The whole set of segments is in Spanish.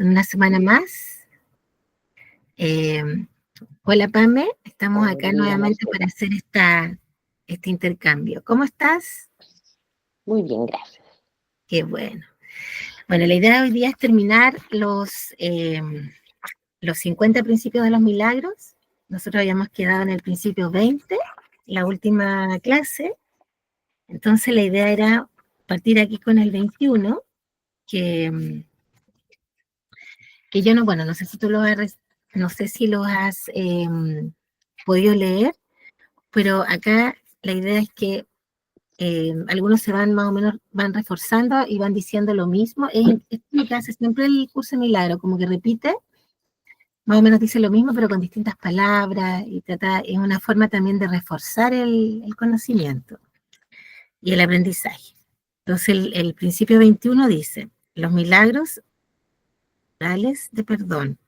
Una semana más. Eh, Hola Pame, estamos acá Hola, nuevamente para Marcela. hacer este intercambio. ¿Cómo estás? Muy bien, gracias. Qué bueno. Bueno, la idea de hoy día es terminar los 50 principios de los milagros. Nosotros habíamos quedado en el principio 20, la última clase. Entonces la idea era partir aquí con el 21, que yo no, bueno, no sé si tú no sé si lo has podido leer, pero acá la idea es que algunos se van más o menos, van reforzando y van diciendo lo mismo. Es lo que hace siempre el curso de milagro, como que repite, más o menos dice lo mismo, pero con distintas palabras, y es una forma también de reforzar el conocimiento y el aprendizaje. Entonces el principio 21 dice, los milagros reales de perdón.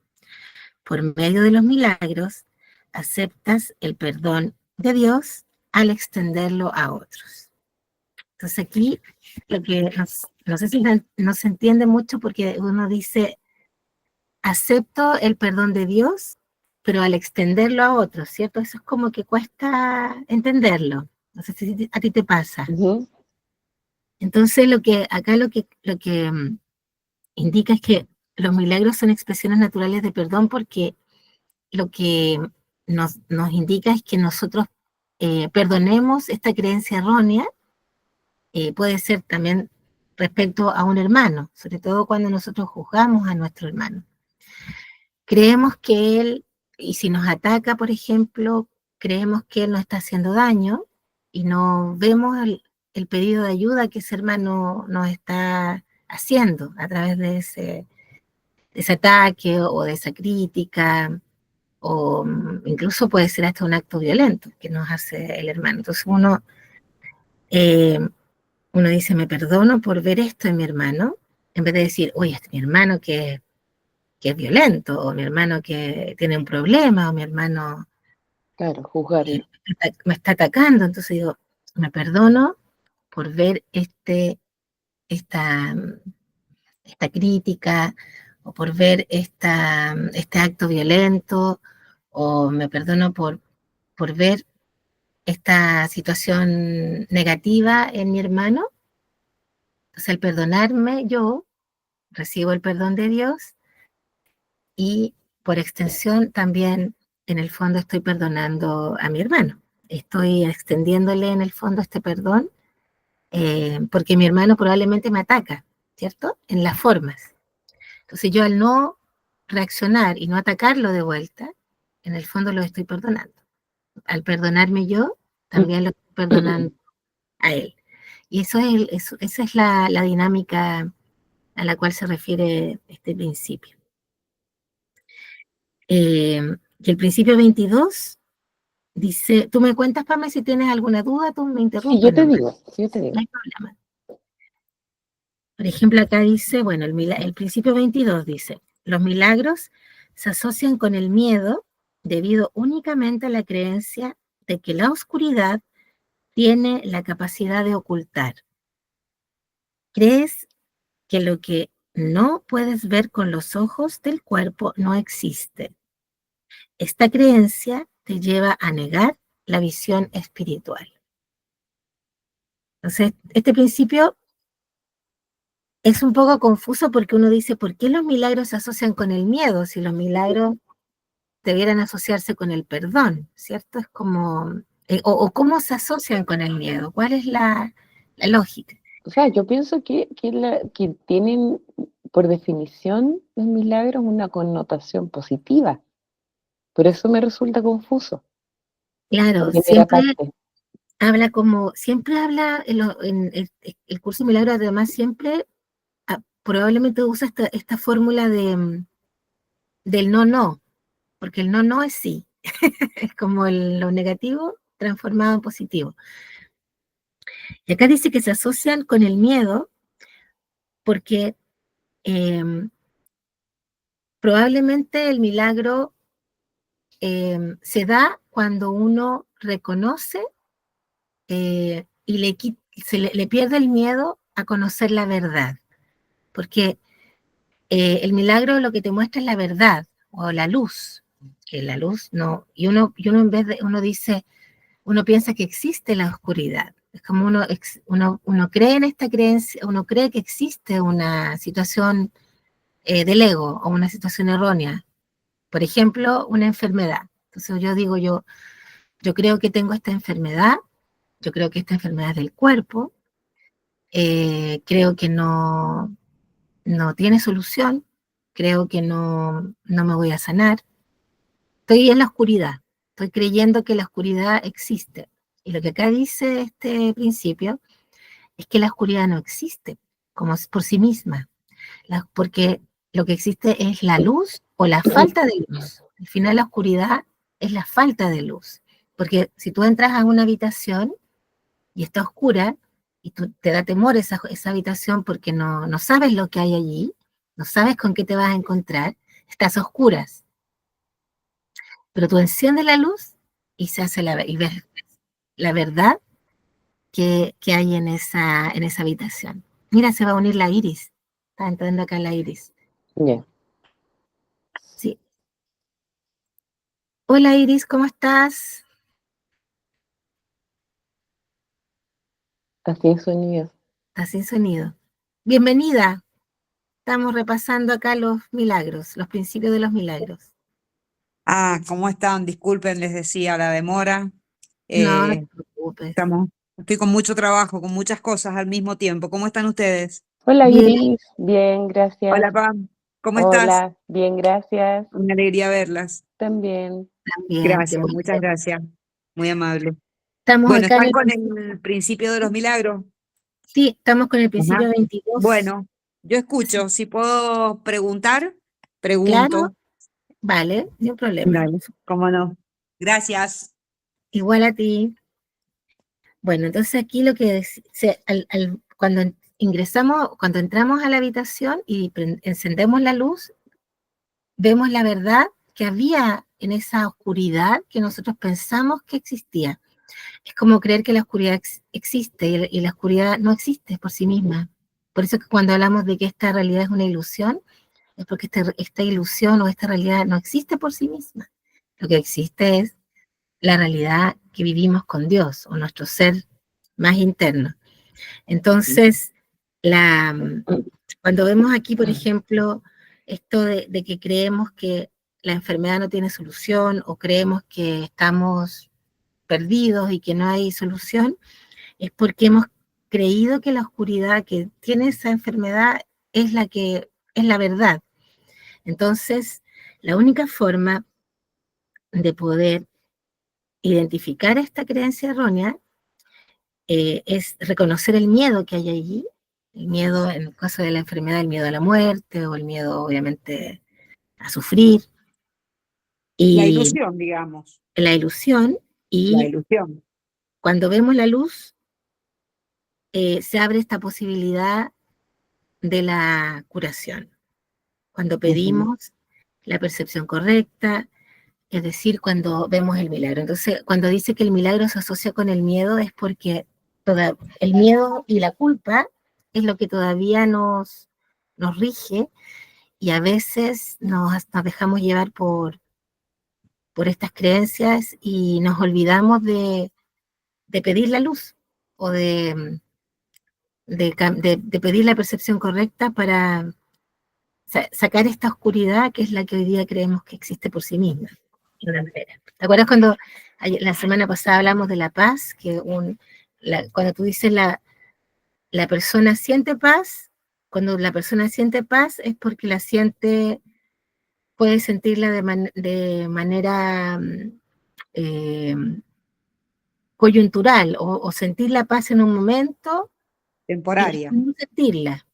Por medio de los milagros, aceptas el perdón de Dios al extenderlo a otros. Entonces aquí lo que no sé si no se entiende mucho porque uno dice, acepto el perdón de Dios, pero al extenderlo a otros, ¿cierto? Eso es como que cuesta entenderlo. No sé si a ti te pasa. Ujú. Entonces acá lo que indica es que los milagros son expresiones naturales de perdón porque lo que nos indica es que nosotros perdonemos esta creencia errónea. Puede ser también respecto a un hermano, sobre todo cuando nosotros juzgamos a nuestro hermano. Creemos que él, y si nos ataca, por ejemplo, creemos que él nos está haciendo daño y no vemos el pedido de ayuda que ese hermano nos está haciendo a través de ese ataque o de esa crítica, o incluso puede ser hasta un acto violento que nos hace el hermano. Entonces eh, uno dice, me perdono por ver esto en mi hermano, en vez de decir, oye, este es mi hermano que es violento, o mi hermano que tiene un problema, o mi hermano Claro, juzgarlo. me está atacando. Entonces digo, me perdono por ver esta, esta crítica, o por ver este acto violento, o me perdono por ver esta situación negativa en mi hermano. Entonces, al perdonarme yo, recibo el perdón de Dios y por extensión también en el fondo estoy perdonando a mi hermano. Estoy extendiéndole en el fondo este perdón porque mi hermano probablemente me ataca, ¿cierto? En las formas. Entonces yo al no reaccionar y no atacarlo de vuelta, en el fondo lo estoy perdonando. Al perdonarme yo, también lo estoy perdonando a él. Y esa es la dinámica a la cual se refiere este principio. Y el principio 22 dice, tú me cuentas, Pame, si tienes alguna duda, tú me Sí, interrumpes nomás, yo te no digo. hay problema. Por ejemplo, acá dice, bueno, el principio 22 dice, los milagros se asocian con el miedo debido únicamente a la creencia de que la oscuridad tiene la capacidad de ocultar. Crees que lo que no puedes ver con los ojos del cuerpo no existe. Esta creencia te lleva a negar la visión espiritual. Entonces, este principio es un poco confuso porque uno dice, ¿por qué los milagros se asocian con el miedo? Si los milagros debieran asociarse con el perdón, ¿cierto? Es como, o cómo se asocian con el miedo, ¿cuál es la lógica? O sea, yo pienso que tienen, por definición, los milagros una connotación positiva. Por eso me resulta confuso, Claro, en primera parte. siempre habla, en el curso de milagros además siempre probablemente usa esta fórmula del no, no, porque el no, no es sí, es como lo negativo transformado en positivo. Y acá dice que se asocian con el miedo porque eh, probablemente el milagro se da cuando uno reconoce y le pierde el miedo a conocer la verdad, porque el milagro lo que te muestra es la verdad o la luz, que la luz no, y uno en vez de, uno dice, uno piensa que existe la oscuridad, es como uno cree en esta creencia, uno cree que existe una situación del ego o una situación errónea, por ejemplo, una enfermedad. Entonces yo digo, yo creo que tengo esta enfermedad, yo creo que esta enfermedad es del cuerpo, creo que no tiene solución, creo que no me voy a sanar, estoy en la oscuridad, estoy creyendo que la oscuridad existe. Y lo que acá dice este principio es que la oscuridad no existe como por sí misma, porque lo que existe es la luz o la falta de luz. Al final la oscuridad es la falta de luz, porque si tú entras a una habitación y está oscura, y tú, te da temor esa habitación porque no sabes lo que hay allí, no sabes con qué te vas a encontrar, estás a oscuras, pero tú enciendes la luz y se hace y ves la verdad que hay en esa habitación. Mira, se va a unir la Iris, está entrando acá la Iris. Ya. Sí. Hola Iris, ¿cómo estás? Está sin sonido. Estás sin sonido. Bienvenida. Estamos repasando acá los milagros, los principios de los milagros. ¿Cómo están? Disculpen, les decía la demora. No te Eh, preocupes. estoy con mucho trabajo, con muchas cosas al mismo tiempo. ¿Cómo están ustedes? Hola Bien, Iris, bien, gracias. Hola, Pam. ¿Cómo estás? Hola, bien, gracias. Una alegría verlas. También. también, qué Gracias, bueno. muchas gracias. Muy amable. Estamos Bueno, acá en ¿están el con principio, el principio de los milagros? sí, estamos con el Ajá. principio 22. Bueno, yo Sí, escucho. Si puedo preguntar, claro, pregunto. vale, no hay problema. Dale, cómo no. Gracias. Igual a ti. Bueno, entonces aquí lo que cuando ingresamos, cuando entramos a la habitación y encendemos la luz, vemos la verdad que había en esa oscuridad que nosotros pensamos que existía. Es como creer que la oscuridad existe y la oscuridad no existe por sí misma. Por eso que cuando hablamos de que esta realidad es una ilusión, es porque esta ilusión o esta realidad no existe por sí misma. Lo que existe es la realidad que vivimos con Dios o nuestro ser más interno. Entonces, la, cuando vemos aquí, por ejemplo, esto de que creemos que la enfermedad no tiene solución o creemos que estamos perdidos y que no hay solución, es porque hemos creído que la oscuridad que tiene esa enfermedad es la que es la verdad. Entonces, la única forma de poder identificar esta creencia errónea es reconocer el miedo que hay allí, el miedo en el caso de la enfermedad, el miedo a la muerte o el miedo obviamente a sufrir La y ilusión, digamos. la ilusión, La y ilusión. cuando vemos la luz se abre esta posibilidad de la curación. Cuando Ujú. pedimos la percepción correcta, es decir, cuando vemos el milagro. Entonces, cuando dice que el milagro se asocia con el miedo es porque el miedo y la culpa es lo que todavía nos rige y a veces nos dejamos llevar por estas creencias y nos olvidamos de pedir la luz o de pedir la percepción correcta para sacar esta oscuridad que es la que hoy día creemos que existe por sí misma. ¿Te acuerdas cuando la semana pasada hablamos de la paz? Cuando tú dices la persona siente paz, cuando la persona siente paz es porque la siente, puede sentirla de manera eh, coyuntural o sentir la paz en un momento y Temporaria. después no sentirla.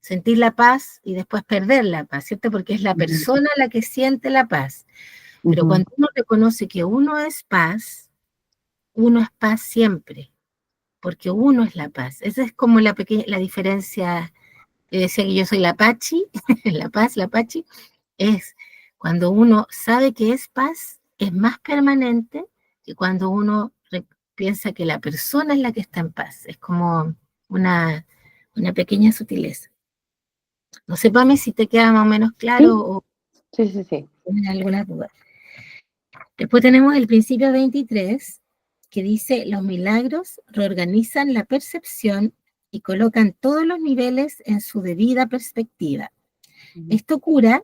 Sentir la paz y después perder la paz, ¿cierto? Porque es la Ujú. persona la que siente la paz. Pero Ujú. cuando uno reconoce que uno es paz siempre, porque uno es la paz. Esa es como la diferencia. Yo decía que yo soy la Pachi, la paz, la Pachi, es cuando uno sabe que es paz, es más permanente que cuando uno piensa que la persona es la que está en paz. Es como una, una pequeña sutileza. No sé, Pame, si te queda más o menos claro o Sí. tienes alguna duda. Después tenemos el principio 23, que dice, los milagros reorganizan la percepción y colocan todos los niveles en su debida perspectiva. Esto cura,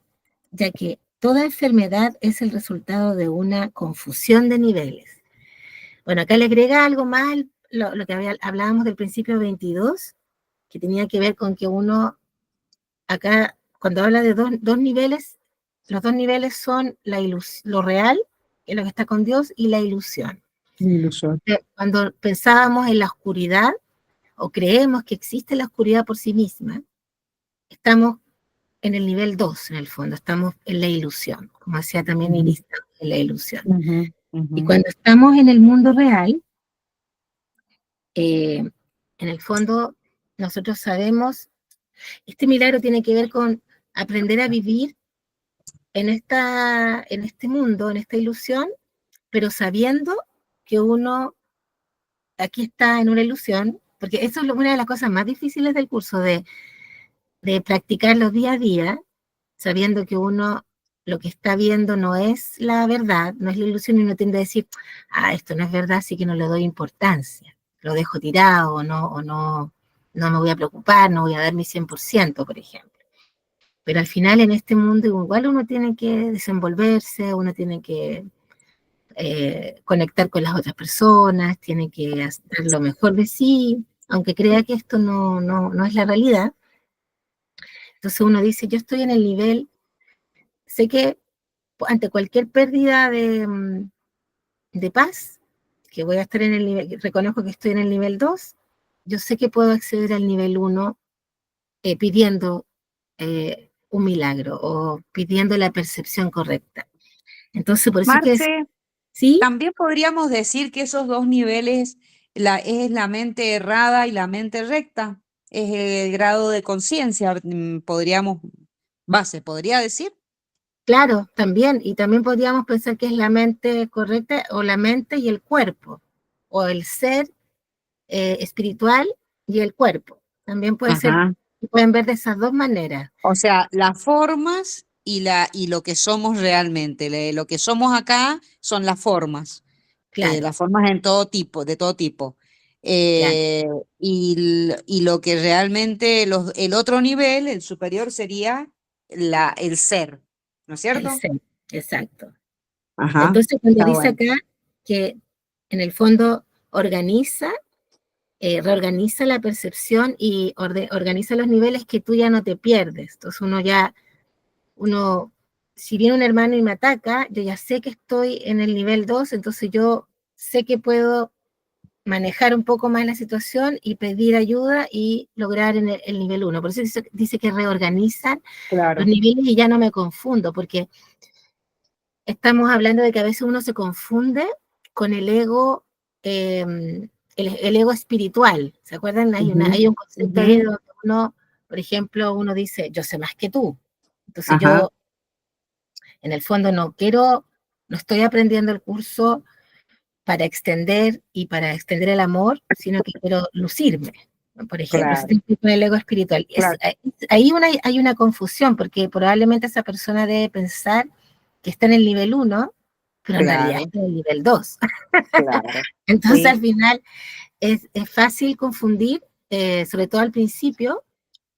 ya que toda enfermedad es el resultado de una confusión de niveles. Bueno, acá le agrega algo más lo que hablábamos del principio 22, que tenía que ver con que uno, acá, cuando habla de dos niveles, los dos niveles son lo real, que es lo que está con Dios, y la ilusión. Ilusión. Cuando pensábamos en la oscuridad, o creemos que existe la oscuridad por sí misma, estamos en el nivel 2, en el fondo, estamos en la ilusión, como decía también Iris, en la ilusión. Y cuando estamos en el mundo real, en el fondo, nosotros sabemos, este milagro tiene que ver con aprender a vivir en este mundo, en esta ilusión, pero sabiendo que uno aquí está en una ilusión, porque eso es una de las cosas más difíciles del curso, de practicarlo día a día, sabiendo que uno lo que está viendo no es la verdad, no es la ilusión, y uno tiende a decir, esto no es verdad, así que no le doy importancia, lo dejo tirado, o no me voy a preocupar, no voy a dar mi 100%, por ejemplo. Pero al final en este mundo igual uno tiene que desenvolverse, uno tiene que conectar con las otras personas, tiene que hacer lo mejor de sí, aunque crea que esto no es la realidad. Entonces uno dice, yo estoy en el nivel, sé que ante cualquier pérdida de paz, que voy a estar en el nivel, reconozco que estoy en el nivel 2, yo sé que puedo acceder al nivel 1 pidiendo un milagro o pidiendo la percepción correcta. Entonces, por eso es que Marce, sí, también podríamos decir que esos dos niveles es la mente errada y la mente recta. Es el grado de conciencia, se podría decir. claro, también, y también podríamos pensar que es la mente correcta o la mente y el cuerpo, o el ser espiritual y el cuerpo. También puede ser, Ajá. pueden ver de esas dos maneras. O sea, las formas y lo que somos realmente. Lo que somos acá son Claro, las formas de todo tipo. claro, Eh, y lo que realmente, el otro nivel, el superior, sería el ser, ¿no es el cierto? ser, exacto. Ajá, Entonces, cuando está dice bueno. acá que en el fondo reorganiza la percepción y organiza los niveles, que tú ya no te pierdes. Entonces si viene un hermano y me ataca, yo ya sé que estoy en el nivel 2, entonces yo sé que puedo manejar un poco más la situación y pedir ayuda y lograr en el nivel 1. Por eso dice que reorganizan los Claro. niveles y ya no me confundo, porque estamos hablando de que a veces uno se confunde con el ego, el ego espiritual. ¿Se acuerdan? Hay un concepto ahí Ujú. donde uno, por ejemplo, uno dice, yo sé más que tú. Entonces Ajá, yo, en el fondo, no estoy aprendiendo el curso para extender el amor, sino que quiero lucirme, ¿no? Por ejemplo, ese claro, tipo de ego espiritual. claro, Ahí hay una confusión, porque probablemente esa persona debe pensar que está en el nivel 1, pero en realidad claro, está en el nivel 2. claro. Entonces, Sí, al final, es fácil confundir, sobre todo al principio,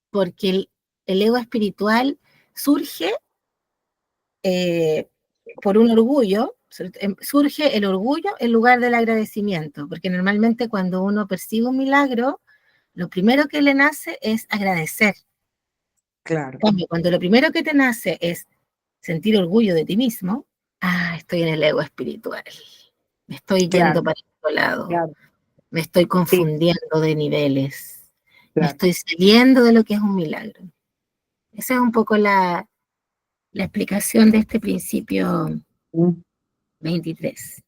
porque el ego espiritual surge eh, por un orgullo, surge el orgullo en lugar del agradecimiento, porque normalmente cuando uno percibe un milagro, lo primero que le nace es agradecer. En claro, cambio, cuando lo primero que te nace es sentir orgullo de ti mismo, estoy en el ego espiritual, me estoy yendo claro, para otro lado, claro. me estoy Sí, confundiendo de niveles, me claro. estoy saliendo de lo que es un milagro. Esa es un poco la explicación de este principio Mm, 23.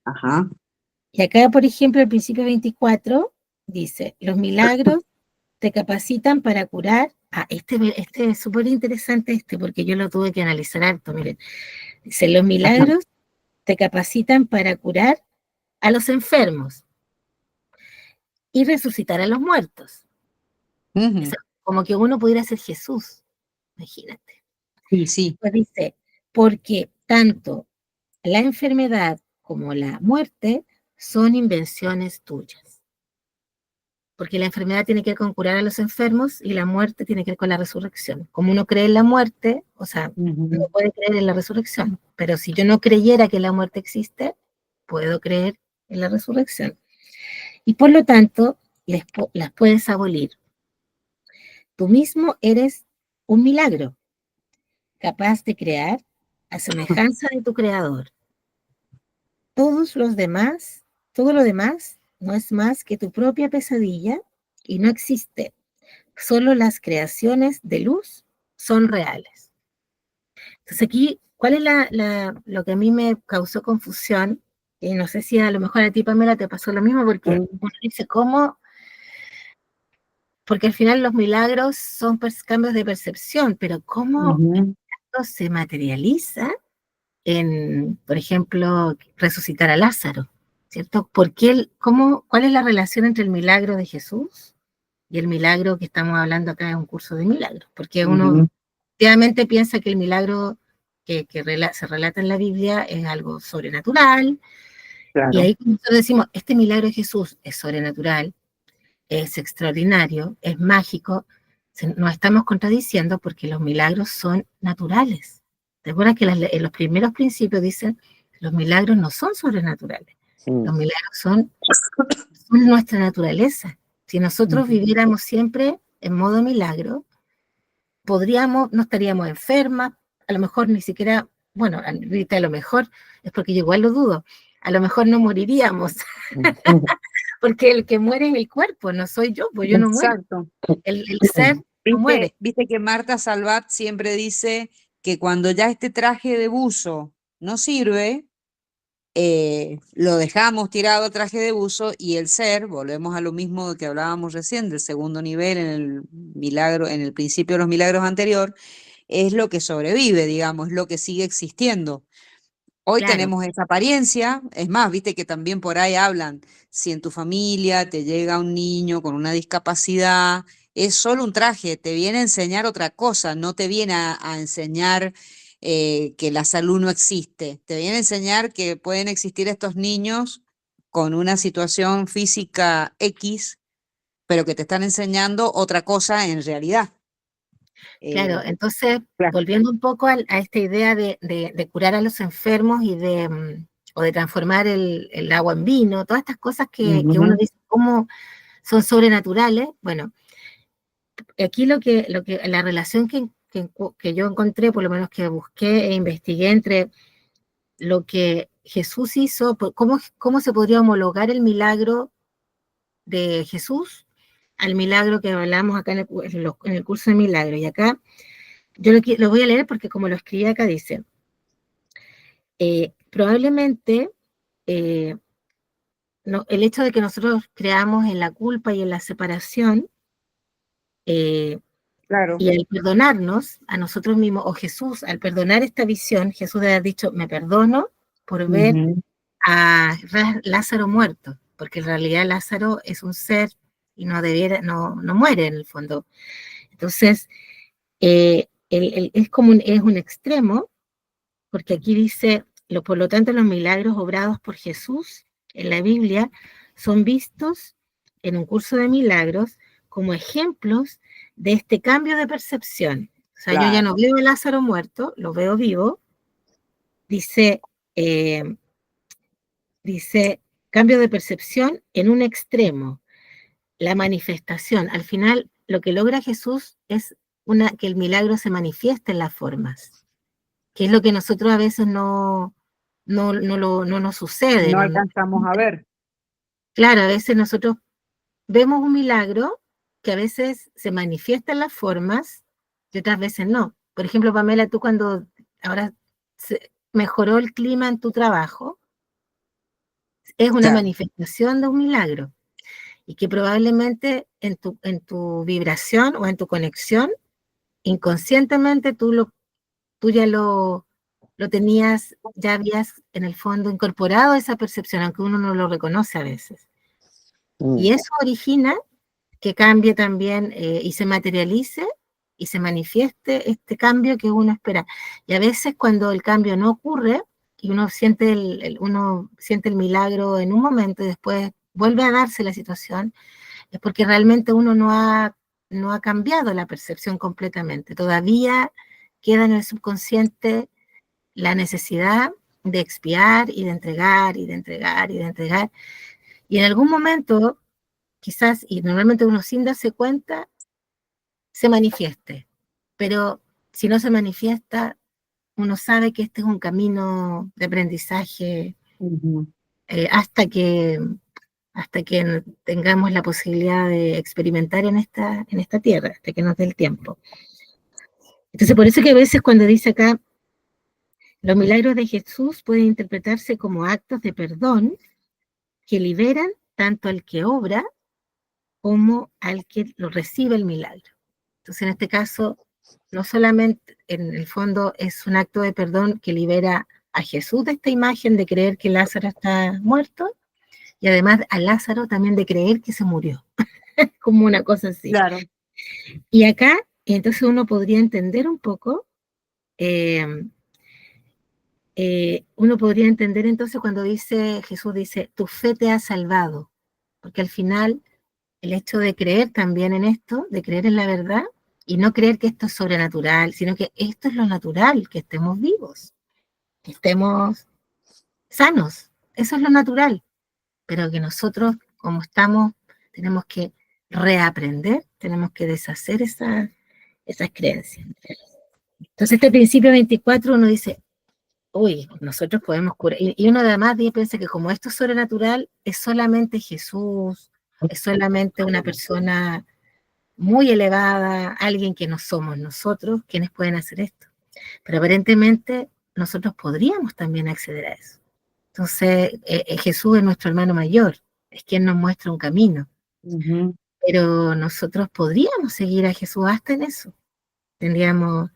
ajá. Y acá, por ejemplo, el principio 24 dice, los milagros te capacitan para curar. Este es súper interesante porque yo lo tuve que analizar harto, miren. Dice, los Ajá. milagros te capacitan para curar a los enfermos y resucitar a los muertos. Es Ujú. como que uno pudiera ser Jesús. imagínate. Sí. Pues dice, porque tanto la enfermedad como la muerte son invenciones tuyas. Porque la enfermedad tiene que ver con curar a los enfermos y la muerte tiene que ver con la resurrección. Como uno cree en la muerte, o sea, no puede creer en la resurrección, pero si yo no creyera que la muerte existe, puedo creer en la resurrección. Y por lo tanto, las puedes abolir. Tú mismo eres un milagro, capaz de crear a semejanza de tu creador. Todo lo demás no es más que tu propia pesadilla y no existe. Solo las creaciones de luz son reales. Entonces aquí, ¿cuál es lo que a mí me causó confusión? Y no sé si a lo mejor a ti, Pamela, te pasó lo mismo, porque uno dice, ¿cómo? Porque al final los milagros son cambios de percepción, pero ¿cómo esto se materializa en, por ejemplo, resucitar a Lázaro? ¿Cierto? ¿Cuál es la relación entre el milagro de Jesús y el milagro que estamos hablando acá en un curso de milagros? Porque uno obviamente piensa que el milagro que se relata en la Biblia es algo sobrenatural, Claro. y ahí nosotros decimos, este milagro de Jesús es sobrenatural, es extraordinario, es mágico. Nos estamos contradiciendo porque los milagros son naturales. ¿Te acuerdas que en los primeros principios dicen, los milagros no son sobrenaturales, los milagros son nuestra naturaleza? Si nosotros viviéramos siempre en modo milagro, no estaríamos enfermas, a lo mejor ni siquiera, bueno, ahorita a lo mejor, es porque yo igual lo dudo, a lo mejor no moriríamos, porque el que muere es el cuerpo, no soy yo, pues yo no muero. Exacto. El ser no muere. Viste que Marta Salvat siempre dice que cuando ya este traje de buzo no sirve, lo dejamos tirado el traje de buzo y el ser, volvemos a lo mismo que hablábamos recién del segundo nivel en el milagro, en el principio de los milagros anterior, es lo que sobrevive, digamos, es lo que sigue existiendo. Hoy Claro. tenemos esa apariencia, es más, viste que también por ahí hablan, si en tu familia te llega un niño con una discapacidad, es solo un traje, te viene a enseñar otra cosa, no te viene a enseñar que la salud no existe, te viene a enseñar que pueden existir estos niños con una situación física X, pero que te están enseñando otra cosa en realidad. Claro, entonces, Claro. volviendo un poco a esta idea de curar a los enfermos y o de transformar el agua en vino, todas estas cosas que uno dice, ¿cómo son sobrenaturales? Bueno, aquí la relación que yo encontré, por lo menos que busqué e investigué entre lo que Jesús hizo, cómo se podría homologar el milagro de Jesús al milagro que hablamos acá en el curso de milagros. Y acá yo lo voy a leer porque como lo escribí acá dice, probablemente el hecho de que nosotros creamos en la culpa y en la separación, Claro. y al perdonarnos a nosotros mismos, o Jesús, al perdonar esta visión, Jesús debe haber dicho, me perdono por ver a Lázaro muerto, porque en realidad Lázaro es un ser y no muere en el fondo. Entonces, es un extremo, porque aquí dice, por lo tanto, los milagros obrados por Jesús en la Biblia son vistos en un curso de milagros como ejemplos de este cambio de percepción. O sea, yo ya no veo a Lázaro muerto, lo veo vivo. Dice, cambio de percepción en un extremo, la manifestación. Al final, lo que logra Jesús es que el milagro se manifieste en las formas, que es lo que nosotros a veces no nos sucede. No alcanzamos a ver. Claro, a veces nosotros vemos un milagro que a veces se manifiesta en las formas y otras veces no. Por ejemplo, Pamela, tú cuando ahora mejoró el clima en tu trabajo, es una manifestación de un milagro y que probablemente en tu vibración o en tu conexión, inconscientemente tú ya lo tenías, ya habías en el fondo incorporado esa percepción, aunque uno no lo reconoce a veces. Y eso origina que cambie también y se materialice y se manifieste este cambio que uno espera. Y a veces cuando el cambio no ocurre, y uno siente uno siente el milagro en un momento y después vuelve a darse la situación, es porque realmente uno no ha cambiado la percepción completamente. Todavía queda en el subconsciente la necesidad de expiar y de entregar y de entregar y de entregar. Y en algún momento, quizás, y normalmente uno sin darse cuenta, se manifieste. Pero si no se manifiesta, uno sabe que este es un camino de aprendizaje hasta que tengamos la posibilidad de experimentar en esta tierra, hasta que nos dé el tiempo. Entonces, por eso que a veces cuando dice acá, los milagros de Jesús pueden interpretarse como actos de perdón que liberan tanto al que obra como al que lo recibe el milagro. Entonces, en este caso, no solamente en el fondo es un acto de perdón que libera a Jesús de esta imagen de creer que Lázaro está muerto, y además a Lázaro también de creer que se murió, como una cosa así. Claro. Y acá, entonces uno podría entender un poco, uno podría entender entonces cuando Jesús dice, tu fe te ha salvado, porque al final el hecho de creer también en esto, de creer en la verdad, y no creer que esto es sobrenatural, sino que esto es lo natural, que estemos vivos, que estemos sanos, eso es lo natural, pero que nosotros, como estamos, tenemos que reaprender, tenemos que deshacer esas creencias. Entonces este principio 24 uno dice, uy, nosotros podemos curar, y uno además piensa que como esto es sobrenatural, es solamente Jesús, es solamente una persona muy elevada, alguien que no somos nosotros quienes pueden hacer esto. Pero aparentemente nosotros podríamos también acceder a eso. Entonces, Jesús es nuestro hermano mayor, es quien nos muestra un camino. Pero nosotros podríamos seguir a Jesús hasta en eso. Tendríamos,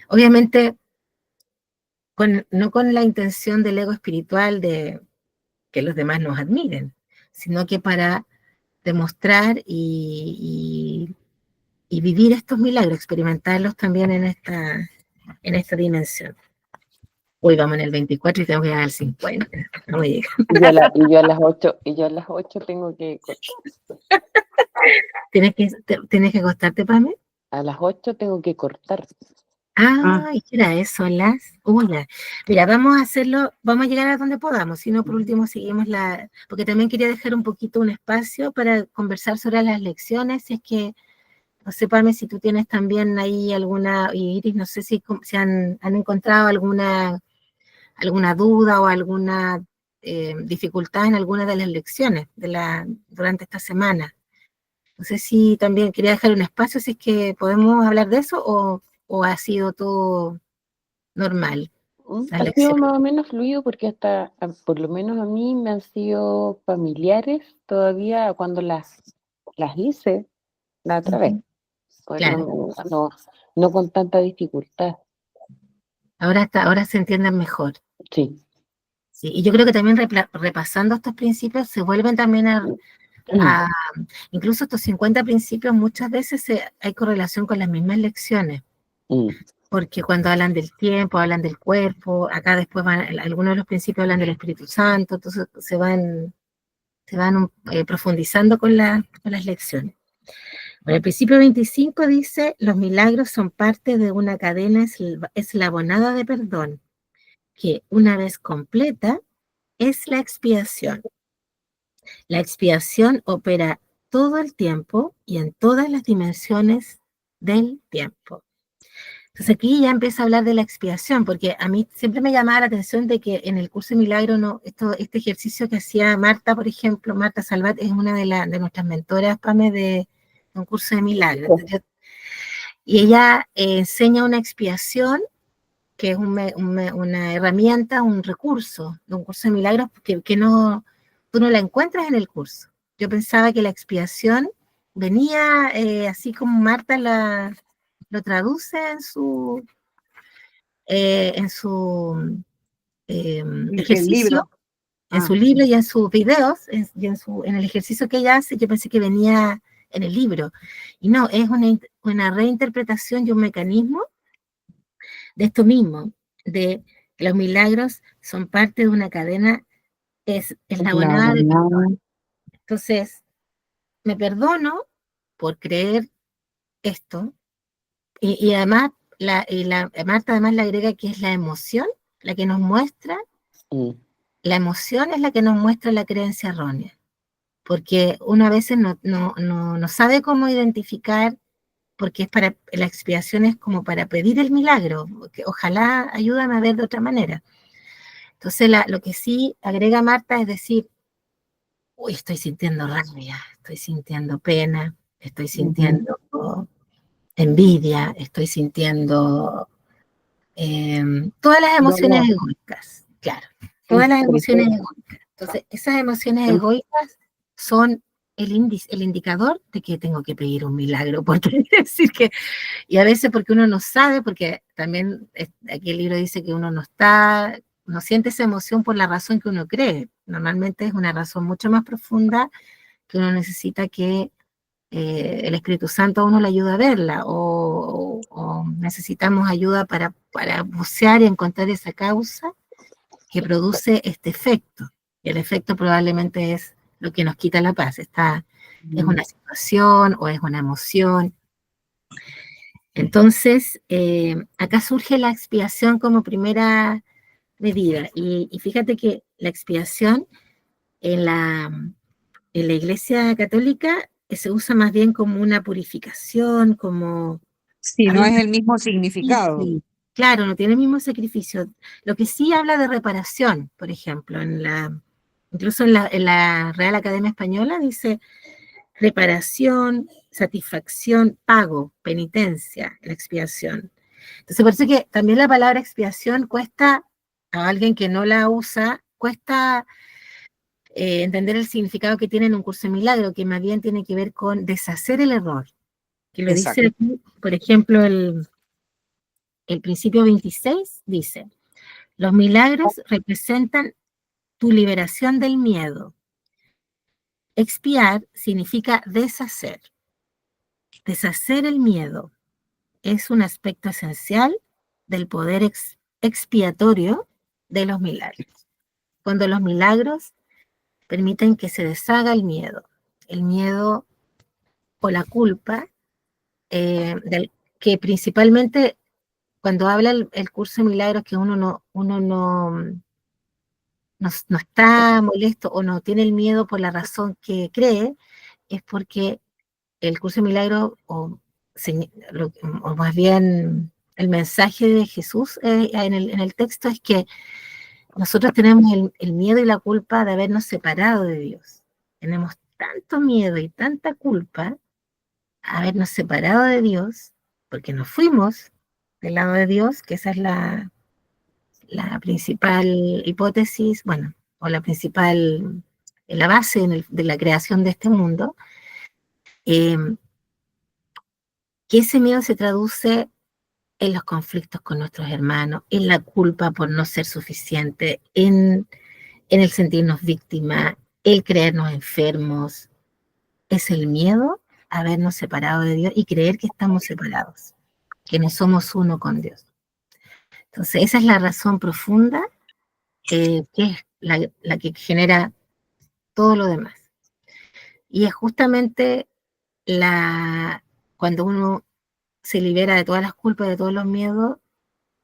obviamente, no con la intención del ego espiritual de que los demás nos admiren, sino que para demostrar y vivir estos milagros, experimentarlos también en esta dimensión. Hoy vamos en el 24 y tengo que llegar al 50. No me llega. Y yo a las 8 tengo que cortar. ¿Tienes que acostarte, Pame? A las 8 tengo que cortar. ¿Y qué era eso? Ya. Mira, vamos a hacerlo, vamos a llegar a donde podamos, si no, por último seguimos porque también quería dejar un poquito un espacio para conversar sobre las lecciones, si es que, no sé, Pame, si tú tienes también ahí alguna, y Iris, no sé si han encontrado alguna duda o alguna dificultad en alguna de las lecciones durante esta semana. No sé si también quería dejar un espacio, si es que podemos hablar de eso o ha sido todo normal. Ha sido más o menos fluido porque por lo menos a mí me han sido familiares todavía cuando las hice la otra vez. Pues claro. No con tanta dificultad. Ahora se entienden mejor. Sí. Sí, y yo creo que también repasando estos principios se vuelven también incluso estos 50 principios muchas veces hay correlación con las mismas lecciones. Porque cuando hablan del tiempo, hablan del cuerpo, acá después algunos de los principios hablan del Espíritu Santo, entonces se van profundizando con las lecciones. Bueno, el principio 25 dice, los milagros son parte de una cadena eslabonada de perdón, que una vez completa es la expiación. La expiación opera todo el tiempo y en todas las dimensiones del tiempo. Entonces aquí ya empieza a hablar de la expiación, porque a mí siempre me llamaba la atención de que en el curso de Milagro, este ejercicio que hacía Marta, por ejemplo, Marta Salvat es una de nuestras mentoras, Pame, de un curso de Milagro. Y ella enseña una expiación, que es una herramienta, un recurso de un curso de Milagros, que tú no la encuentras en el curso. Yo pensaba que la expiación venía así como Marta lo traduce en su ejercicio, en su libro y en sus videos, en el ejercicio que ella hace. Yo pensé que venía en el libro. Y no, es una reinterpretación y un mecanismo de esto mismo, de que los milagros son parte de una cadena eslabonada de perdón. Entonces, me perdono por creer esto, y además, Marta además le agrega que es la emoción la que nos muestra, la emoción es la que nos muestra la creencia errónea, porque uno a veces no sabe cómo identificar, porque la expiación es como para pedir el milagro, que ojalá ayúdame a ver de otra manera. Entonces, lo que sí agrega Marta es decir, uy, estoy sintiendo rabia, estoy sintiendo pena, estoy sintiendo envidia, estoy sintiendo todas las emociones egoicas, claro, todas las emociones egoicas. Entonces, esas emociones egoicas son el indicador de que tengo que pedir un milagro, porque quiere decir que, y a veces porque uno no sabe, porque también aquí el libro dice que uno no siente esa emoción por la razón que uno cree. Normalmente es una razón mucho más profunda que uno necesita que el Espíritu Santo a uno le ayuda a verla, o necesitamos ayuda para bucear y encontrar esa causa que produce este efecto. Y el efecto probablemente es lo que nos quita la paz. Es una situación o es una emoción. Entonces, acá surge la expiación como primera medida. Y fíjate que la expiación en la Iglesia Católica se usa más bien como una purificación, como... Sí, no es el mismo significado. Claro, no tiene el mismo sacrificio. Lo que sí habla de reparación, por ejemplo, incluso en la Real Academia Española dice reparación, satisfacción, pago, penitencia, la expiación. Entonces, por eso que también la palabra expiación cuesta, a alguien que no la usa, cuesta entender el significado que tiene en un curso de milagro, que más bien tiene que ver con deshacer el error. Que lo dice aquí, por ejemplo, el principio 26 dice, los milagros representan tu liberación del miedo. Expiar significa deshacer. Deshacer el miedo es un aspecto esencial del poder expiatorio de los milagros. Cuando los milagros permiten que se deshaga el miedo o la culpa, que principalmente cuando habla el curso de milagros que uno no está molesto o no tiene el miedo por la razón que cree, es porque el curso de milagros, o más bien el mensaje de Jesús en el texto es que nosotros tenemos el miedo y la culpa de habernos separado de Dios. Tenemos tanto miedo y tanta culpa a habernos separado de Dios, porque nos fuimos del lado de Dios, que esa es la principal hipótesis, bueno, o la base de la creación de este mundo, que ese miedo se traduce en los conflictos con nuestros hermanos, en la culpa por no ser suficiente, en el sentirnos víctimas, el creernos enfermos. Es el miedo a habernos separado de Dios y creer que estamos separados, que no somos uno con Dios. Entonces, esa es la razón profunda, que es la que genera todo lo demás. Y es justamente cuando uno se libera de todas las culpas, de todos los miedos,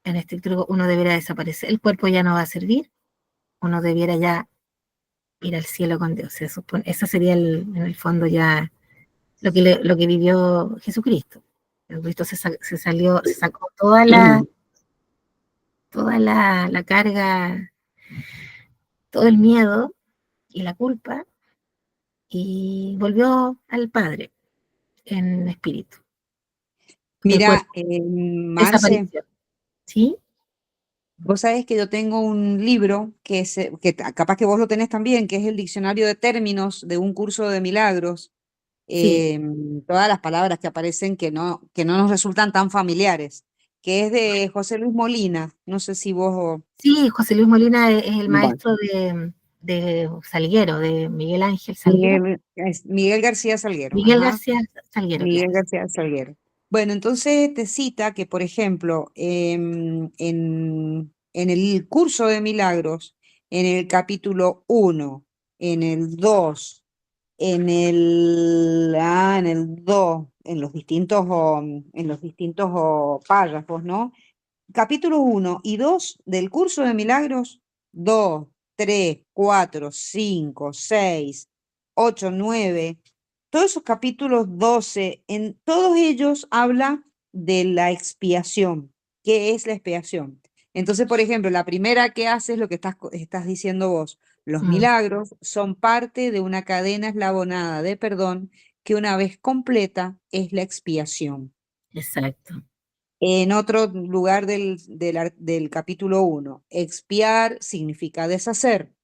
en este truco uno debería desaparecer. El cuerpo ya no va a servir, uno debiera ya ir al cielo con Dios. Eso sería en el fondo ya lo que vivió Jesucristo. Jesucristo se sacó toda la carga, todo el miedo y la culpa, y volvió al Padre en espíritu. Mira, Marce, ¿sí? vos sabés que yo tengo un libro que capaz que vos lo tenés también, que es el Diccionario de Términos de un curso de milagros. Sí. Todas las palabras que aparecen que no nos resultan tan familiares, que es de José Luis Molina. No sé si vos... Sí, José Luis Molina es el maestro de Salguero, de Miguel Ángel Salguero. Miguel García Salguero. Miguel Ajá. García Salguero, Miguel claro. García Salguero. Bueno, entonces te cita que, por ejemplo, en el curso de milagros, en el capítulo 1, en el 2, en el 2, en los distintos párrafos, ¿no? Capítulo 1 y 2 del curso de milagros, 2, 3, 4, 5, 6, 8, 9, todos esos capítulos 12, en todos ellos habla de la expiación. ¿Qué es la expiación? Entonces, por ejemplo, la primera que hace es lo que estás diciendo vos. Los milagros son parte de una cadena eslabonada de perdón que una vez completa es la expiación. Exacto. En otro lugar del capítulo 1, expiar significa deshacer.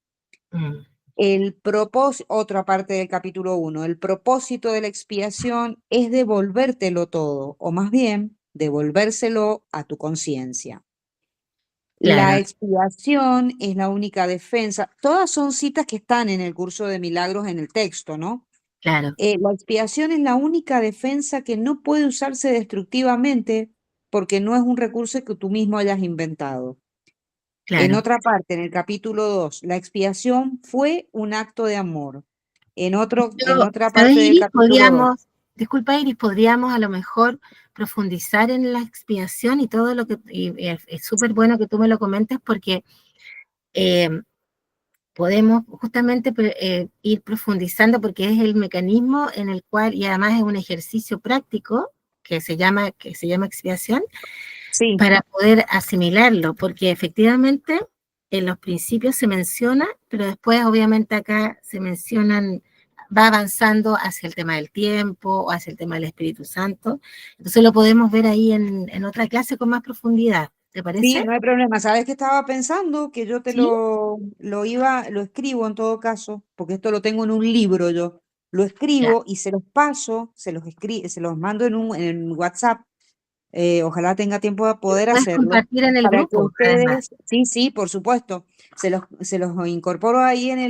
Otra parte del capítulo 1, el propósito de la expiación es devolvértelo todo, o más bien, devolvérselo a tu conciencia. La Claro, expiación es la única defensa. Todas son citas que están en el curso de milagros en el texto, ¿no? claro, La expiación es la única defensa que no puede usarse destructivamente porque no es un recurso que tú mismo hayas inventado. En claro. otra parte, en el capítulo 2, la expiación fue un acto de amor. En Pero, otra ¿sabes, parte del Iris? capítulo 2. Disculpa, Iris, podríamos a lo mejor profundizar en la expiación y todo lo que, y es súper bueno que tú me lo comentes porque eh, podemos justamente ir profundizando porque es el mecanismo en el cual, y además es un ejercicio práctico que se llama expiación, Sí, para poder asimilarlo, porque efectivamente en los principios se menciona, pero después obviamente acá se mencionan, va avanzando hacia el tema del tiempo o hacia el tema del Espíritu Santo. Entonces lo podemos ver ahí en otra clase con más profundidad. ¿Te sí, parece? no hay problema. ¿Sabes qué estaba pensando? Que yo Sí, lo escribo en todo caso, porque esto lo tengo en un libro yo. Lo ya. escribo y se los paso, se los mando en WhatsApp. Ojalá tenga tiempo de poder Puedes hacerlo, compartir en el para que grupo, además. ustedes, sí, por supuesto, se los incorporo ahí en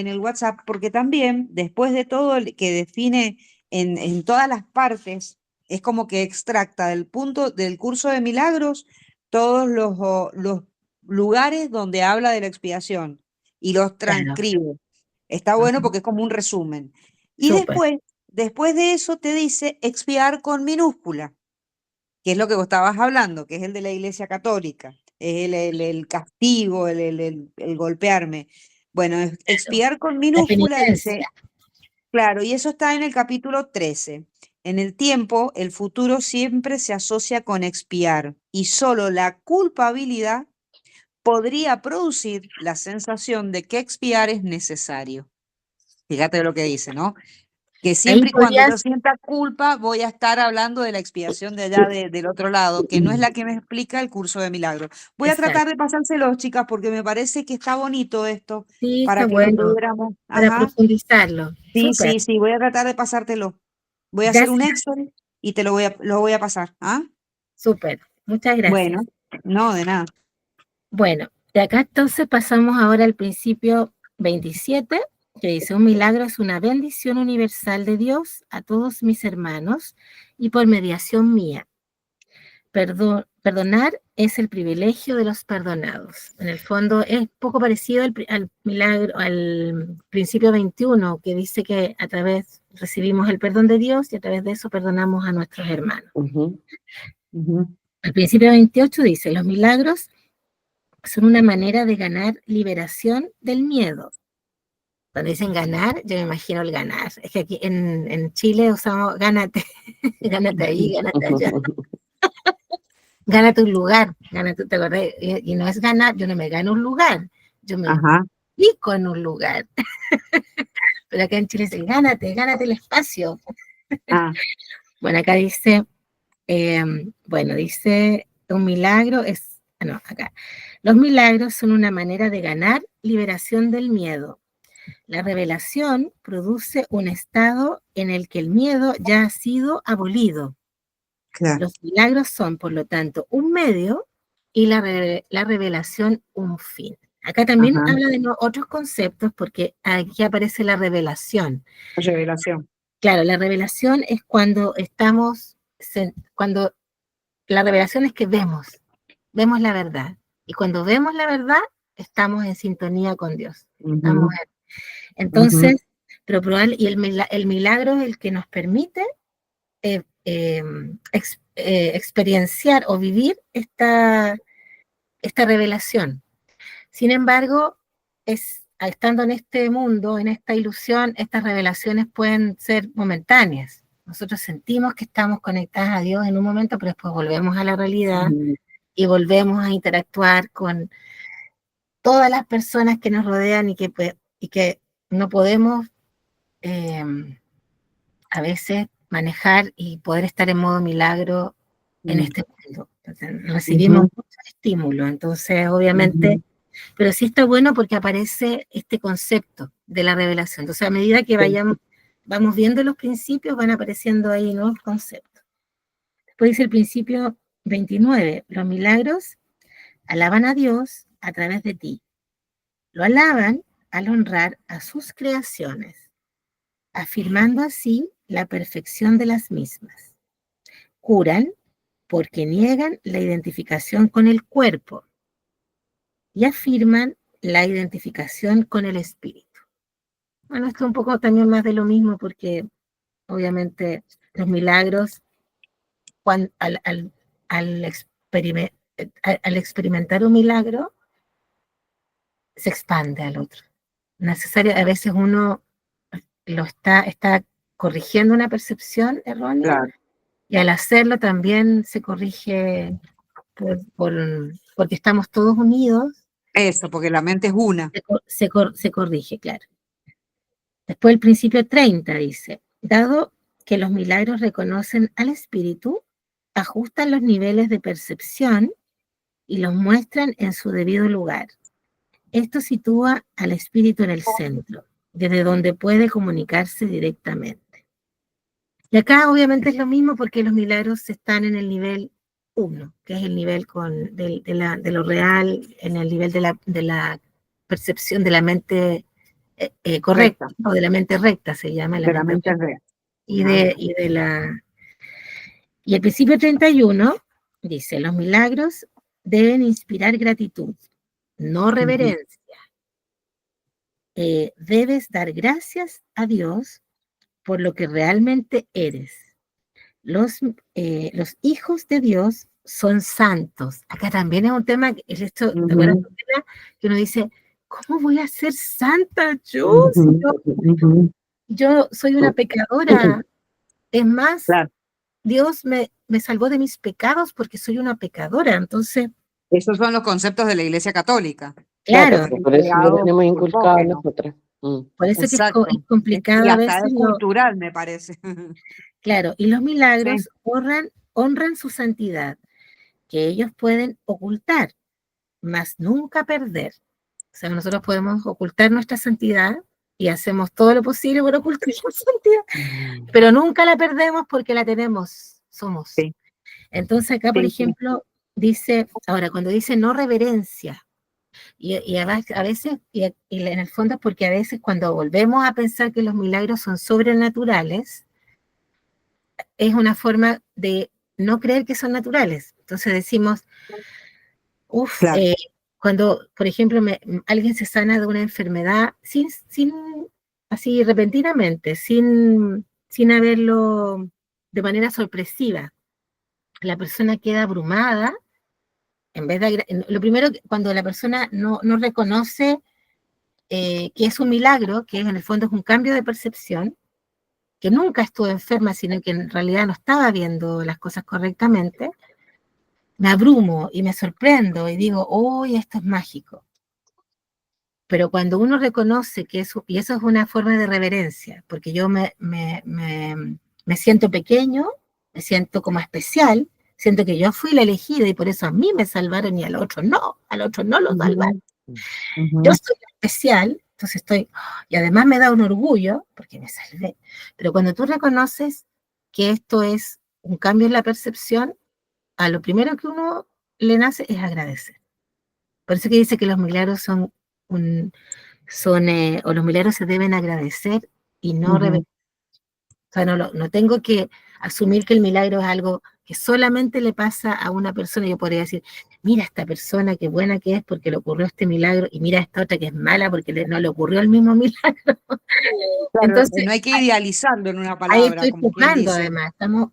el WhatsApp, porque también, después de todo el que define en todas las partes, es como que extracta del punto del curso de milagros todos los lugares donde habla de la expiación y los Claro, transcribe. Está bueno porque es como un resumen. Y súper. después de eso te dice expiar con minúscula, que es lo que vos estabas hablando, que es el de la Iglesia Católica, es el castigo, el golpearme. Bueno, expiar con La minúscula penitencia, dice, claro, y eso está en el capítulo 13. En el tiempo, el futuro siempre se asocia con expiar y solo la culpabilidad podría producir la sensación de que expiar es necesario. Fíjate lo que dice, ¿no? Que ahí siempre y cuando yo podrías, sienta culpa, voy a estar hablando de la expiación de allá del otro lado, que no es la que me explica el curso de milagros. Voy a tratar exacto, de pasárselos, chicas, porque me parece que está bonito esto, sí, está para que lo bueno, pudiéramos. para Ajá, profundizarlo, sí, súper. sí, sí, voy a tratar de pasártelo. Voy a hacer un Gracias, Excel y lo voy a pasar. ¿Ah? súper, muchas Bueno, gracias. no, de nada. Bueno, de acá entonces pasamos ahora al principio 27, que dice, un milagro es una bendición universal de Dios a todos mis hermanos y por mediación mía. Perdonar es el privilegio de los perdonados. En el fondo es poco parecido al milagro, al principio 21, que dice que a través recibimos el perdón de Dios y a través de eso perdonamos a nuestros hermanos. Ujú. El principio 28 dice, los milagros son una manera de ganar liberación del miedo. Cuando dicen ganar, yo me imagino el ganar. Es que aquí en Chile usamos gánate, gánate ahí, gánate allá, gánate un lugar, gánate, ¿te acordás? Y no es ganar, yo no me gano un lugar, yo me Ajá. pico en un lugar. Pero acá en Chile dicen gánate, gánate el espacio. Ah, Bueno, acá dice, dice, un milagro es, no, acá. Los milagros son una manera de ganar liberación del miedo. La revelación produce un estado en el que el miedo ya ha sido abolido. claro. Los milagros son, por lo tanto, un medio y la revelación un fin. Acá también Ajá. habla de otros conceptos, porque aquí aparece la revelación. Revelación. Claro, la revelación es cuando cuando la revelación es que vemos la verdad. Y cuando vemos la verdad, estamos en sintonía con Dios. Ujú, ujú. Entonces, pero y el milagro es el que nos permite experienciar o vivir esta revelación. Sin embargo, estando en este mundo, en esta ilusión, estas revelaciones pueden ser momentáneas. Nosotros sentimos que estamos conectadas a Dios en un momento, pero después volvemos a la realidad Ujú. y volvemos a interactuar con todas las personas que nos rodean y que no podemos a veces manejar y poder estar en modo milagro en este mundo. Entonces, recibimos Ujú, mucho estímulo, entonces obviamente, ujú. pero sí está bueno porque aparece este concepto de la revelación. Entonces, a medida que Sí. vamos viendo los principios, van apareciendo ahí nuevos conceptos. Después dice el principio 29, los milagros alaban a Dios a través de ti. Lo alaban al honrar a sus creaciones, afirmando así la perfección de las mismas. Curan porque niegan la identificación con el cuerpo y afirman la identificación con el espíritu. Bueno, esto es un poco también más de lo mismo porque obviamente los milagros al, al, al, experime, al experimentar un milagro se expande al otro. Necesario, a veces uno está corrigiendo una percepción errónea Claro. y al hacerlo también se corrige porque estamos todos unidos, Eso, porque la mente es una. se corrige, claro. Después el principio 30 dice, dado que los milagros reconocen al espíritu, ajustan los niveles de percepción y los muestran en su debido lugar. Esto sitúa al espíritu en el centro, desde donde puede comunicarse directamente. Y acá obviamente es lo mismo porque los milagros están en el nivel 1, que es el nivel de lo real, en el nivel de la percepción de la mente correcta, Recta. o de la mente recta se llama, la De la mente mente recta. recta. Y, Ah, y el principio 31 dice, los milagros deben inspirar gratitud, no ujú. reverencia. Debes dar gracias a Dios por lo que realmente eres. Los hijos de Dios son santos. Acá también es un tema, ¿te acuerdas Ujú, de un tema que uno dice, ¿cómo voy a ser santa yo? ujú, Si ujú. yo soy una pecadora. Es más, Claro, Dios me salvó de mis pecados porque soy una pecadora. Entonces, esos son los conceptos de la Iglesia Católica, Claro, claro, pues, fueron por eso lo creados tenemos por inculcado a Diógenes. nosotras. por eso que es Exacto. complicado Y a hasta veces, es cultural, me parece. claro, y los Sí, milagros honran su santidad, que ellos pueden ocultar, mas nunca perder. O sea, nosotros podemos ocultar nuestra santidad y hacemos todo lo posible por ocultar la santidad, pero nunca la perdemos porque la tenemos, somos. sí, Entonces acá, por sí, sí. ejemplo, dice, ahora cuando dice no reverencia, y a veces, y en el fondo es porque a veces cuando volvemos a pensar que los milagros son sobrenaturales, es una forma de no creer que son naturales. Entonces decimos, uff, Claro. cuando, por ejemplo, alguien se sana de una enfermedad así repentinamente, sin haberlo de manera sorpresiva, la persona queda abrumada, en vez de, lo primero, cuando la persona no reconoce que es un milagro, que en el fondo es un cambio de percepción, que nunca estuvo enferma, sino que en realidad no estaba viendo las cosas correctamente, me abrumo y me sorprendo y digo, oh, esto es mágico. Pero cuando uno reconoce que eso, y eso es una forma de reverencia, porque yo me siento pequeño, me siento como especial, siento que yo fui la elegida y por eso a mí me salvaron y al otro no lo salvaron. Ujú, Yo ujú. soy especial, entonces y además me da un orgullo porque me salvé. Pero cuando tú reconoces que esto es un cambio en la percepción, a lo primero que uno le nace es agradecer. Por eso que dice que los milagros o los milagros se deben agradecer y no revelar. O sea, no tengo que asumir que el milagro es algo que solamente le pasa a una persona. Yo podría decir, mira esta persona qué buena que es porque le ocurrió este milagro, y mira esta otra que es mala porque no le ocurrió el mismo milagro. Claro, Entonces, no hay que idealizarlo en una ahí palabra, estoy como quien juzgando, dice. además,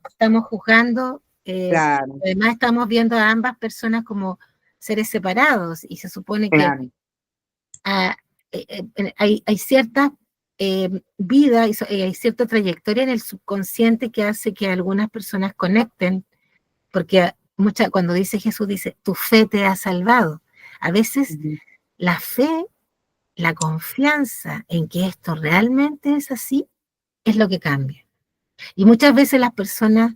estamos juzgando, Claro, además estamos viendo a ambas personas como seres separados, y se supone que claro. hay cierta vida y hay cierta trayectoria en el subconsciente que hace que algunas personas conecten, porque cuando dice Jesús, dice, tu fe te ha salvado. A veces la fe, la confianza en que esto realmente es así, es lo que cambia. Y muchas veces las personas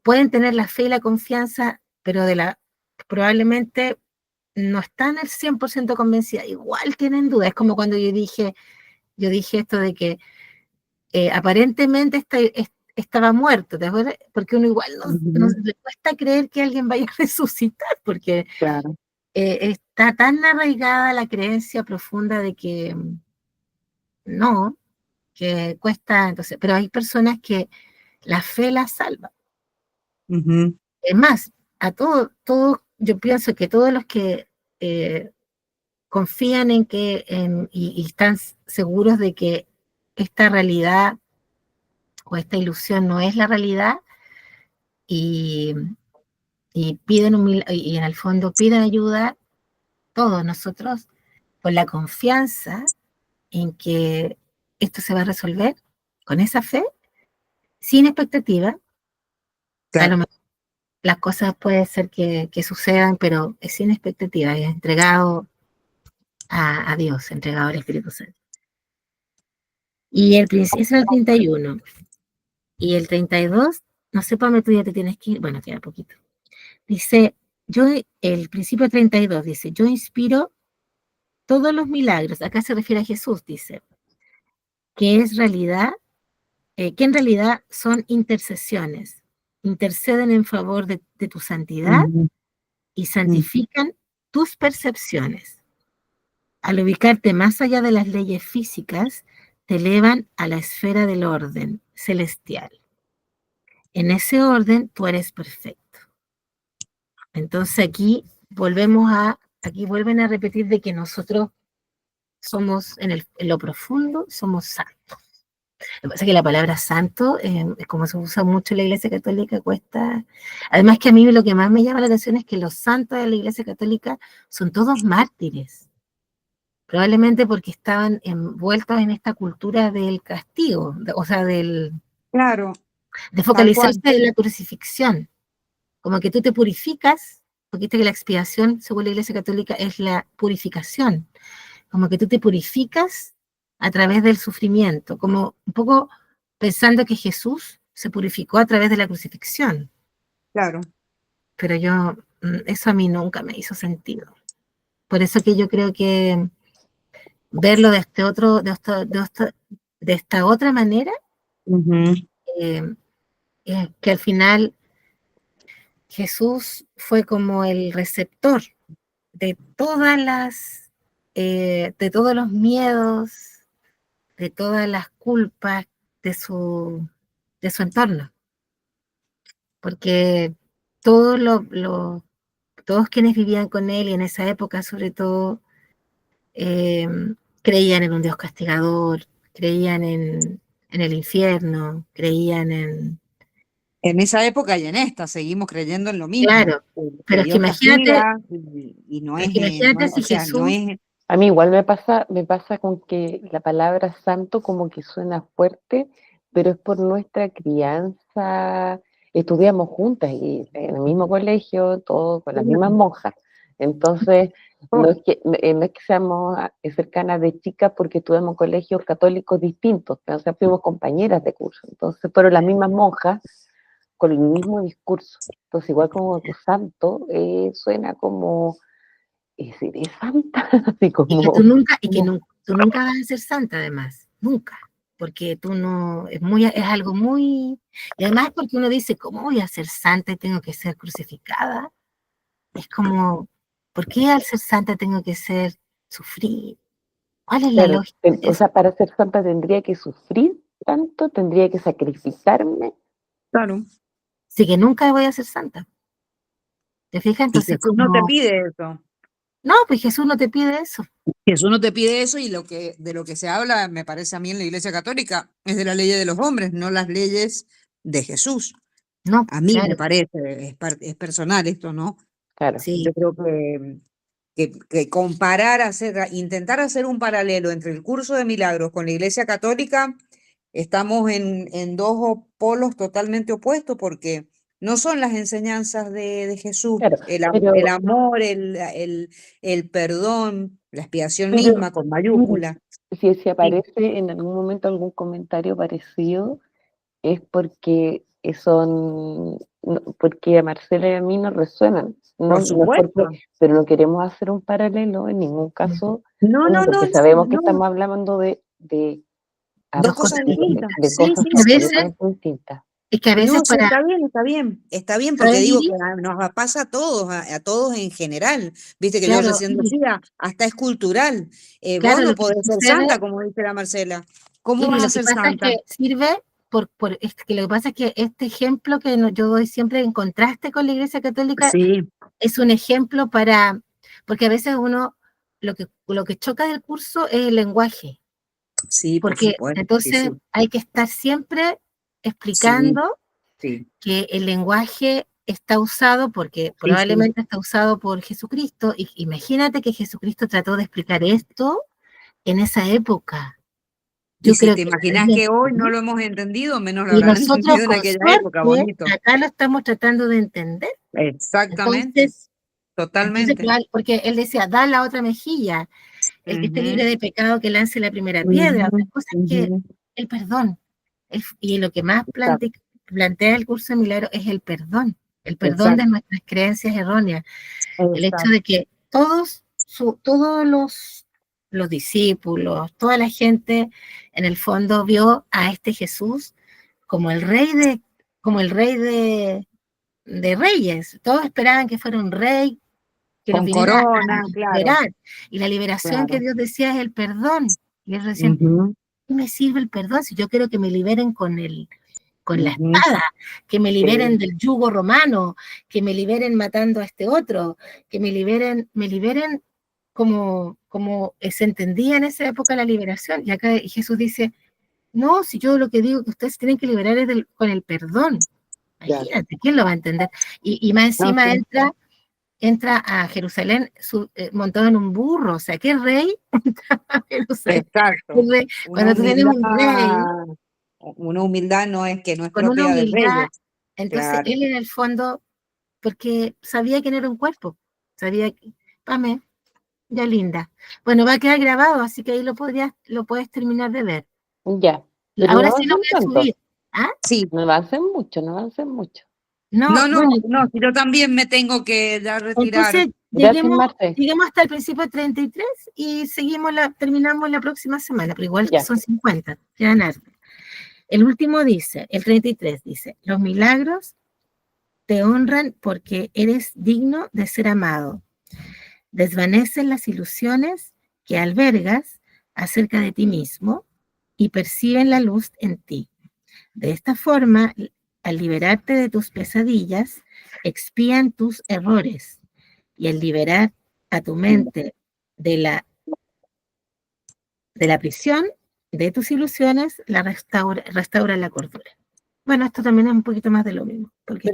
pueden tener la fe y la confianza, pero probablemente no están al 100% convencidas, igual tienen dudas. Es como cuando yo dije esto de que aparentemente estaba muerto, ¿te acuerdas? Porque uno igual le cuesta creer que alguien vaya a resucitar, porque Claro. está tan arraigada la creencia profunda de que no, que cuesta. Entonces, pero hay personas que la fe las salva. Es más, todos, yo pienso que todos los que confían en que y están seguros de que esta realidad o esta ilusión no es la realidad, y, y en el fondo piden ayuda, todos nosotros, con la confianza en que esto se va a resolver, con esa fe, sin expectativa. A lo Claro. mejor las cosas puede ser que sucedan, pero es sin expectativa, es entregado a Dios, entregado al Espíritu Santo. Y ese es el 31. Y el 32, no sé, Pame, tú ya te tienes que ir, bueno, queda poquito. Dice, el principio 32 dice, yo inspiro todos los milagros, acá se refiere a Jesús, dice, que es realidad, que en realidad son intercesiones, interceden en favor de tu santidad y santifican tus percepciones. Al ubicarte más allá de las leyes físicas, te elevan a la esfera del orden celestial. En ese orden tú eres perfecto. Entonces aquí vuelven a repetir de que nosotros somos, en lo profundo, somos santos. Lo que pasa es que la palabra santo, como se usa mucho en la Iglesia Católica, cuesta. Además que a mí lo que más me llama la atención es que los santos de la Iglesia Católica son todos mártires, probablemente porque estaban envueltos en esta cultura del castigo, o sea, Claro, de tal cual. focalizarse en la crucifixión. Como que tú te purificas, porque viste que la expiación, según la Iglesia Católica, es la purificación. Como que tú te purificas a través del sufrimiento, como un poco pensando que Jesús se purificó a través de la crucifixión. Claro. Pero eso a mí nunca me hizo sentido. Por eso que yo creo que verlo de esta otra manera, que al final Jesús fue como el receptor de de todos los miedos, de todas las culpas de su entorno, porque todos todos quienes vivían con él, y en esa época sobre todo, eh, creían en un Dios castigador, creían en el infierno, creían en... En esa época y en esta seguimos creyendo en lo mismo, Claro, que pero es que Dios imagínate, castiga y no es, si o sea, no Jesús... es, A mí igual me pasa con que la palabra santo como que suena fuerte, pero es por nuestra crianza. Estudiamos juntas y en el mismo colegio, todos con las mismas monjas. Entonces, no es que seamos cercanas de chicas porque estudiamos en colegios católicos distintos, o sea, fuimos compañeras de curso. Entonces, fueron las mismas monjas con el mismo discurso. Entonces, igual como tu santo, suena como seré santa, así Y que como, tú nunca vas a ser santa, además, nunca, porque tú no, es algo muy, y además porque uno dice, ¿cómo voy a ser santa y tengo que ser crucificada? Es como, ¿Por qué al ser santa tengo que sufrir? ¿Cuál es la Claro, lógica de o eso? sea, para ser santa tendría que sufrir tanto, tendría que sacrificarme. Claro. Así que nunca voy a ser santa. ¿Te fijas? Y Entonces, Jesús no te pide eso. no, pues Jesús no te pide eso. Jesús no te pide eso y de lo que se habla, me parece a mí en la Iglesia Católica, es de las leyes de los hombres, no las leyes de Jesús. No, A mí claro, me parece, es personal esto, ¿no? Claro, Yo sí. creo que intentar hacer un paralelo entre el curso de milagros con la Iglesia Católica, estamos en dos polos totalmente opuestos porque no son las enseñanzas de Jesús, claro, el pero, amor, el perdón, la expiación pero misma con mayúscula. si Sí, aparece en algún momento algún comentario parecido, es porque porque a Marcela y a mí nos resuenan, por no es porque, supuesto. pero no queremos hacer un paralelo en ningún caso, No, no, no, porque no, sabemos que no. estamos hablando de Dos Dos cosas cosas distintas. distintas. de Sí, cosas sí, A sí. veces, completamente distintas. es que a No, veces sí, para, está bien, porque ¿sabes, digo que Iris? nos pasa a todos en general. Viste que yo Claro, recién Iris, decía, hasta es cultural. Vos claro, no lo que podés ser sucede, santa, como dice la Marcela. ¿Cómo Iris, vas a lo que ser pasa es santa? que sirve es que lo que pasa es que este ejemplo que yo doy siempre en contraste con la Iglesia Católica Sí, es un ejemplo porque a veces lo que choca del curso es el lenguaje, sí, por porque supuesto. Sí, entonces sí, hay que estar siempre sí, explicando sí, que el lenguaje está usado porque sí, sí. probablemente está usado por Jesucristo, y imagínate que Jesucristo trató de explicar esto en esa época. Y Yo si creo te que imaginas nadie que hoy no entendió. lo hemos entendido, menos lo Y habrán nosotros, entendido en con aquella época, suerte, bonito. acá lo estamos tratando de entender. Exactamente, Entonces, totalmente. porque él decía, da la otra mejilla, el que esté libre Ujú, de pecado que lance la primera piedra. ujú, Otra cosa es que ujú. el perdón, y lo que más Exacto, plantea el curso de milagros es el perdón de exacto, nuestras creencias erróneas, el hecho exacto. de que todos los discípulos, toda la gente, en el fondo vio a este Jesús como el rey de reyes. Todos esperaban que fuera un rey que los Con viniera a corona, claro, liberar. Y la liberación que claro. Dios decía es el perdón. Y ellos decían, Ujú, ¿qué me sirve el perdón si yo quiero que me liberen con la ujú, espada, que me liberen sí, del yugo romano, que me liberen matando a este otro, que me liberen como se entendía en esa época la liberación? Y acá Jesús dice, no, si yo lo que digo que ustedes tienen que liberar es con el perdón. claro. Imagínate, ¿quién lo va a entender? Y más No, encima sí, entra a Jerusalén montado en un burro, o sea, ¿qué rey entra a Jerusalén? exacto. Cuando tú tienes un rey Una humildad que no es con una propia de humildad, reyes. entonces Claro. él en el fondo, porque sabía que no era un cuerpo, sabía que, Pame, ya linda. Bueno, va a quedar grabado, así que ahí lo puedes terminar de ver. Ya, pero no Ahora sí lo avancen voy a tanto, subir. ¿Ah? Sí. no avancen mucho, no avancen mucho. No, No, no, bueno, no, si yo también me tengo que ya retirar. entonces Gracias, Marce. lleguemos hasta el principio 33 y terminamos la próxima semana, pero igual Ya, son 50, quedan hartos. El último dice, el 33 dice, los milagros te honran porque eres digno de ser amado. Desvanecen las ilusiones que albergas acerca de ti mismo y perciben la luz en ti. De esta forma, al liberarte de tus pesadillas, expían tus errores, y al liberar a tu mente de la prisión de tus ilusiones, restaura la cordura. Bueno, esto también es un poquito más de lo mismo, porque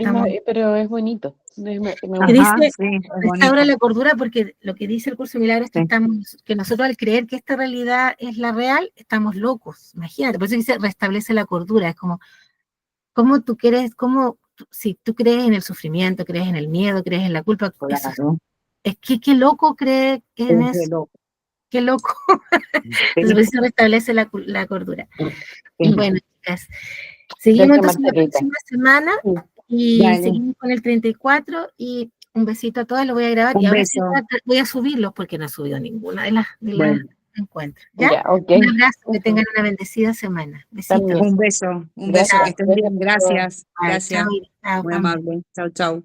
pero es bonito, me que gusta. Ajá, dice, sí, es restaura bonito. la cordura, porque lo que dice el curso de milagros es Sí. que nosotros al creer que esta realidad es la real, estamos locos, imagínate, por eso dice restablece la cordura, es como, ¿cómo tú quieres, si tú crees en el sufrimiento, crees en el miedo, crees en la culpa, eso Claro. es que qué loco cree en Es de eso, loco. qué loco, entonces por Sí, eso restablece la cordura. Y sí. bueno, chicas, seguimos Gracias, entonces la Marcelita. próxima semana Sí, y Dale, seguimos con el 34 y un besito a todas, lo voy a grabar y un ahora sí beso. voy a subirlos porque no he subido ninguna de las Bueno, encuentros. ¿Ya? ya, ok. Un abrazo, que tengan una bendecida semana. Besitos. También. un beso, que Gracias, estén gracias bien, por todo. gracias, Chao, gracias, chao, muy Pam. amable. Chau, chau.